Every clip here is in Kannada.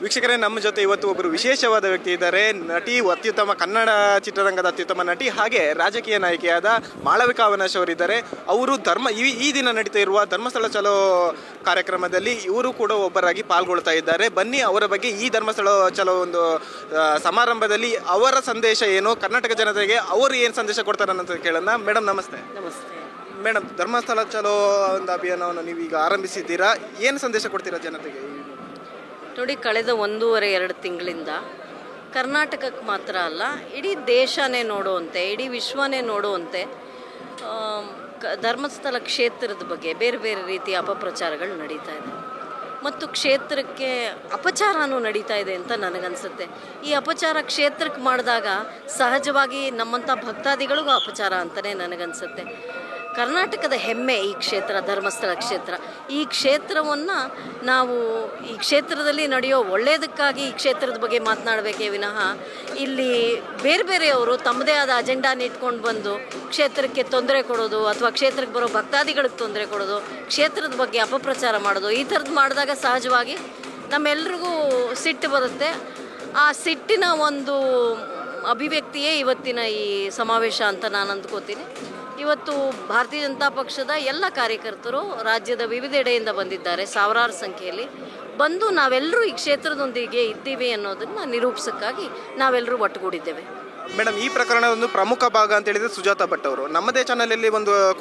ವೀಕ್ಷಕರೇ, ನಮ್ಮ ಜೊತೆ ಇವತ್ತು ಒಬ್ಬರು ವಿಶೇಷವಾದ ವ್ಯಕ್ತಿ ಇದ್ದಾರೆ. ನಟಿ, ಅತ್ಯುತ್ತಮ ಕನ್ನಡ ಚಿತ್ರರಂಗದ ಅತ್ಯುತ್ತಮ ನಟಿ, ಹಾಗೆ ರಾಜಕೀಯ ನಾಯಕಿಯಾದ ಮಾಳವಿಕಾ ಅವಿನಾಶ್ ಅವರಿದ್ದಾರೆ. ಅವರು ಈ ದಿನ ನಡೀತಾ ಇರುವ ಧರ್ಮಸ್ಥಳ ಚಲೋ ಕಾರ್ಯಕ್ರಮದಲ್ಲಿ ಇವರು ಕೂಡ ಒಬ್ಬರಾಗಿ ಪಾಲ್ಗೊಳ್ತಾ ಇದ್ದಾರೆ. ಬನ್ನಿ, ಅವರ ಬಗ್ಗೆ ಈ ಧರ್ಮಸ್ಥಳ ಚಲೋ ಒಂದು ಸಮಾರಂಭದಲ್ಲಿ ಅವರ ಸಂದೇಶ ಏನು, ಕರ್ನಾಟಕ ಜನತೆಗೆ ಅವರು ಏನು ಸಂದೇಶ ಕೊಡ್ತಾರೆ ಅಂತ ಕೇಳೋಣ. ಮೇಡಮ್ ನಮಸ್ತೆ. ನಮಸ್ತೆ ಮೇಡಮ್, ಧರ್ಮಸ್ಥಳ ಚಲೋ ಒಂದು ಅಭಿಯಾನವನ್ನು ನೀವೀಗ ಆರಂಭಿಸಿದ್ದೀರಾ, ಏನು ಸಂದೇಶ ಕೊಡ್ತೀರಾ ಜನತೆಗೆ? ನೋಡಿ, ಕಳೆದ 1.5-2 ತಿಂಗಳಿಂದ ಕರ್ನಾಟಕಕ್ಕೆ ಮಾತ್ರ ಅಲ್ಲ, ಇಡೀ ದೇಶನೇ ನೋಡುವಂತೆ, ಇಡೀ ವಿಶ್ವನೇ ನೋಡುವಂತೆ ಧರ್ಮಸ್ಥಳ ಕ್ಷೇತ್ರದ ಬಗ್ಗೆ ಬೇರೆ ಬೇರೆ ರೀತಿಯ ಅಪಪ್ರಚಾರಗಳು ನಡೀತಾ ಇದೆ ಮತ್ತು ಕ್ಷೇತ್ರಕ್ಕೆ ಅಪಚಾರನೂ ನಡೀತಾ ಇದೆ ಅಂತ ನನಗನ್ಸುತ್ತೆ. ಈ ಅಪಚಾರ ಕ್ಷೇತ್ರಕ್ಕೆ ಮಾಡಿದಾಗ ಸಹಜವಾಗಿ ನಮ್ಮಂಥ ಭಕ್ತಾದಿಗಳಿಗೂ ಅಪಚಾರ ಅಂತಲೇ ನನಗನ್ಸುತ್ತೆ. ಕರ್ನಾಟಕದ ಹೆಮ್ಮೆ ಈ ಕ್ಷೇತ್ರ, ಧರ್ಮಸ್ಥಳ ಕ್ಷೇತ್ರ. ಈ ಕ್ಷೇತ್ರವನ್ನು ನಾವು ಈ ಕ್ಷೇತ್ರದಲ್ಲಿ ನಡೆಯೋ ಒಳ್ಳೆಯದಕ್ಕಾಗಿ ಈ ಕ್ಷೇತ್ರದ ಬಗ್ಗೆ ಮಾತನಾಡಬೇಕೇ ವಿನಃ ಇಲ್ಲಿ ಬೇರೆ ಬೇರೆಯವರು ತಮ್ಮದೇ ಆದ ಅಜೆಂಡಾನ ಇಟ್ಕೊಂಡು ಬಂದು ಕ್ಷೇತ್ರಕ್ಕೆ ತೊಂದರೆ ಕೊಡೋದು ಅಥವಾ ಕ್ಷೇತ್ರಕ್ಕೆ ಬರೋ ಭಕ್ತಾದಿಗಳಿಗೆ ತೊಂದರೆ ಕೊಡೋದು, ಕ್ಷೇತ್ರದ ಬಗ್ಗೆ ಅಪಪ್ರಚಾರ ಮಾಡೋದು, ಈ ಥರದ್ದು ಮಾಡಿದಾಗ ಸಹಜವಾಗಿ ನಮ್ಮೆಲ್ರಿಗೂ ಸಿಟ್ಟು ಬರುತ್ತೆ. ಆ ಸಿಟ್ಟಿನ ಒಂದು ಅಭಿವ್ಯಕ್ತಿಯೇ ಇವತ್ತಿನ ಈ ಸಮಾವೇಶ ಅಂತ ನಾನು ಅಂದ್ಕೋತೀನಿ. ಇವತ್ತು ಭಾರತೀಯ ಜನತಾ ಪಕ್ಷದ ಎಲ್ಲ ಕಾರ್ಯಕರ್ತರು ರಾಜ್ಯದ ವಿವಿಧೆಡೆಯಿಂದ ಬಂದಿದ್ದಾರೆ. ಸಾವಿರಾರು ಸಂಖ್ಯೆಯಲ್ಲಿ ಬಂದು ನಾವೆಲ್ಲರೂ ಈ ಕ್ಷೇತ್ರದೊಂದಿಗೆ ಇದ್ದೀವಿ ಅನ್ನೋದನ್ನು ನಿರೂಪಿಸೋಕ್ಕಾಗಿ ನಾವೆಲ್ಲರೂ ಒಟ್ಟುಗೂಡಿದ್ದೇವೆ. ಮೇಡಮ್, ಈ ಪ್ರಕರಣದ ಒಂದು ಪ್ರಮುಖ ಭಾಗ ಅಂತ ಹೇಳಿದ್ರೆ ಸುಜಾತಾ ಭಟ್ ಅವರು ನಮ್ಮದೇ ಚಾನಲಲ್ಲಿ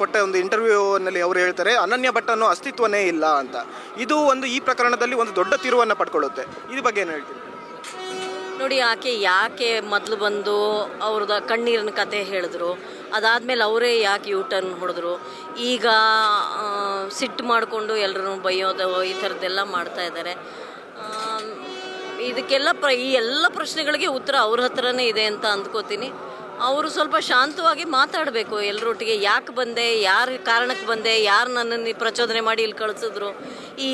ಕೊಟ್ಟ ಒಂದು ಇಂಟರ್ವ್ಯೂನಲ್ಲಿ ಅವರು ಹೇಳ್ತಾರೆ ಅನನ್ಯ ಭಟ್ ಅನ್ನೋ ಅಸ್ತಿತ್ವನೇ ಇಲ್ಲ ಅಂತ. ಇದು ಈ ಪ್ರಕರಣದಲ್ಲಿ ಒಂದು ದೊಡ್ಡ ತಿರುವನ್ನು ಪಡ್ಕೊಳ್ಳುತ್ತೆ. ಇದ್ರ ಬಗ್ಗೆ ಏನು ಹೇಳ್ತೀವಿ? ನೋಡಿ, ಯಾಕೆ ಮೊದಲು ಬಂದು ಅವ್ರದ್ದು ಕಣ್ಣೀರಿನ ಕತೆ ಹೇಳಿದ್ರು, ಅದಾದಮೇಲೆ ಅವರೇ ಯಾಕೆ ಯೂಟರ್ನ್ ಹೊಡೆದ್ರು, ಈಗ ಸಿಟ್ಟು ಮಾಡಿಕೊಂಡು ಎಲ್ಲರೂ ಬೈಯೋದು, ಈ ಥರದ್ದೆಲ್ಲ ಮಾಡ್ತಾ ಇದ್ದಾರೆ. ಇದಕ್ಕೆಲ್ಲ ಈ ಎಲ್ಲ ಪ್ರಶ್ನೆಗಳಿಗೆ ಉತ್ತರ ಅವ್ರ ಹತ್ರನೇ ಇದೆ ಅಂತ ಅಂದ್ಕೋತೀನಿ. ಅವರು ಸ್ವಲ್ಪ ಶಾಂತವಾಗಿ ಮಾತಾಡಬೇಕು ಎಲ್ಲರೊಟ್ಟಿಗೆ. ಯಾಕೆ ಬಂದೆ, ಯಾರ ಕಾರಣಕ್ಕೆ ಬಂದೆ, ಯಾರು ನನ್ನನ್ನು ಪ್ರಚೋದನೆ ಮಾಡಿ ಇಲ್ಲಿ ಕಳಿಸಿದ್ರು, ಈ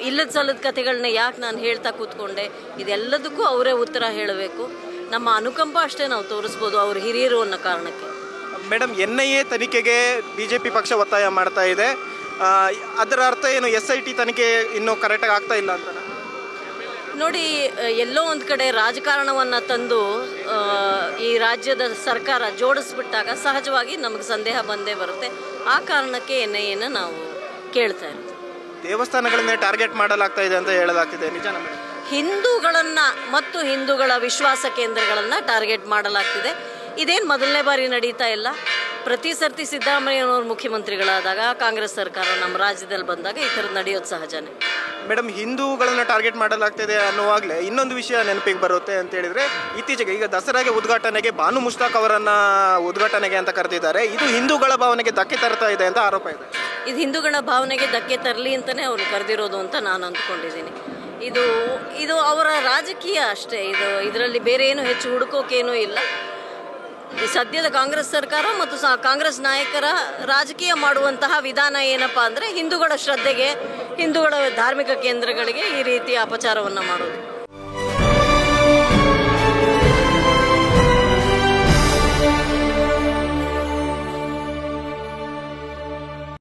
ಇಲ್ಲದ ಸಲ್ಲದ ಕಥೆಗಳನ್ನ ಯಾಕೆ ನಾನು ಹೇಳ್ತಾ ಕೂತ್ಕೊಂಡೆ, ಇದೆಲ್ಲದಕ್ಕೂ ಅವರೇ ಉತ್ತರ ಹೇಳಬೇಕು. ನಮ್ಮ ಅನುಕಂಪ ಅಷ್ಟೇ ನಾವು ತೋರಿಸ್ಬೋದು ಅವ್ರ ಹಿರಿಯರು ಅನ್ನೋ ಕಾರಣಕ್ಕೆ. ಮೇಡಮ್, NIA ತನಿಖೆಗೆ BJP ಪಕ್ಷ ಒತ್ತಾಯ ಮಾಡ್ತಾ ಇದೆ. ಅದರ ಅರ್ಥ ಏನು? SIT ತನಿಖೆ ಇನ್ನೂ ಕರೆಕ್ಟಾಗಿ ಆಗ್ತಾ ಇಲ್ಲ ಅಂತ? ನೋಡಿ, ಎಲ್ಲೋ ಒಂದು ಕಡೆ ರಾಜಕಾರಣವನ್ನು ತಂದು ಈ ರಾಜ್ಯದ ಸರ್ಕಾರ ಜೋಡಿಸ್ಬಿಟ್ಟಾಗ ಸಹಜವಾಗಿ ನಮಗೆ ಸಂದೇಹ ಬಂದೇ ಬರುತ್ತೆ. ಆ ಕಾರಣಕ್ಕೆ NIAನ ನಾವು ಕೇಳ್ತಾ ಇರೋದು. ದೇವಸ್ಥಾನಗಳನ್ನೇ ಟಾರ್ಗೆಟ್ ಮಾಡಲಾಗ್ತಾ ಇದೆ ಅಂತ ಹೇಳಲಾಗ್ತಿದೆ, ನಿಜಾನ ಮೇಡಮ್? ಹಿಂದೂಗಳನ್ನು ಮತ್ತು ಹಿಂದೂಗಳ ವಿಶ್ವಾಸ ಕೇಂದ್ರಗಳನ್ನು ಟಾರ್ಗೆಟ್ ಮಾಡಲಾಗ್ತಿದೆ. ಇದೇನು ಮೊದಲನೇ ಬಾರಿ ನಡೀತಾ ಇಲ್ಲ. ಪ್ರತಿ ಸರ್ತಿ ಸಿದ್ದರಾಮಯ್ಯನವರು ಮುಖ್ಯಮಂತ್ರಿಗಳಾದಾಗ, ಕಾಂಗ್ರೆಸ್ ಸರ್ಕಾರ ನಮ್ಮ ರಾಜ್ಯದಲ್ಲಿ ಬಂದಾಗ ಈ ಥರದ್ದು ನಡೆಯೋದು ಸಹಜನೇ. ಮೇಡಮ್, ಹಿಂದೂಗಳನ್ನ ಟಾರ್ಗೆಟ್ ಮಾಡಲಾಗ್ತಿದೆ ಅನ್ನುವಾಗಲೇ ಇನ್ನೊಂದು ವಿಷಯ ನೆನಪಿಗೆ ಬರುತ್ತೆ ಅಂತ ಹೇಳಿದ್ರೆ, ಇತ್ತೀಚೆಗೆ ಈಗ ದಸರಾಗೆ ಉದ್ಘಾಟನೆಗೆ ಬಾನು ಮುಷ್ತಾಕ್ ಅವರನ್ನ ಉದ್ಘಾಟನೆಗೆ ಅಂತ ಕರೆದಿದ್ದಾರೆ. ಇದು ಹಿಂದೂಗಳ ಭಾವನೆಗೆ ಧಕ್ಕೆ ತರ್ತಾ ಇದೆ ಅಂತ ಆರೋಪ ಇದೆ. ಇದು ಹಿಂದೂಗಳ ಭಾವನೆಗೆ ಧಕ್ಕೆ ತರಲಿ ಅಂತಲೇ ಅವ್ರು ಕರೆದಿರೋದು ಅಂತ ನಾನು ಅಂದ್ಕೊಂಡಿದ್ದೀನಿ. ಇದು ಅವರ ರಾಜಕೀಯ ಅಷ್ಟೇ. ಇದರಲ್ಲಿ ಬೇರೆ ಏನು ಹೆಚ್ಚು ಹುಡುಕೋಕೇನೂ ಇಲ್ಲ. ಈ ಸದ್ಯದ ಕಾಂಗ್ರೆಸ್ ಸರ್ಕಾರ ಮತ್ತು ಕಾಂಗ್ರೆಸ್ ನಾಯಕರ ರಾಜಕೀಯ ಮಾಡುವಂತಹ ವಿಧಾನ ಏನಪ್ಪ ಅಂದರೆ ಹಿಂದೂಗಳ ಶ್ರದ್ಧೆಗೆ, ಹಿಂದೂಗಳ ಧಾರ್ಮಿಕ ಕೇಂದ್ರಗಳಿಗೆ ಈ ರೀತಿಯ ಅಪಚಾರವನ್ನು ಮಾಡೋದು.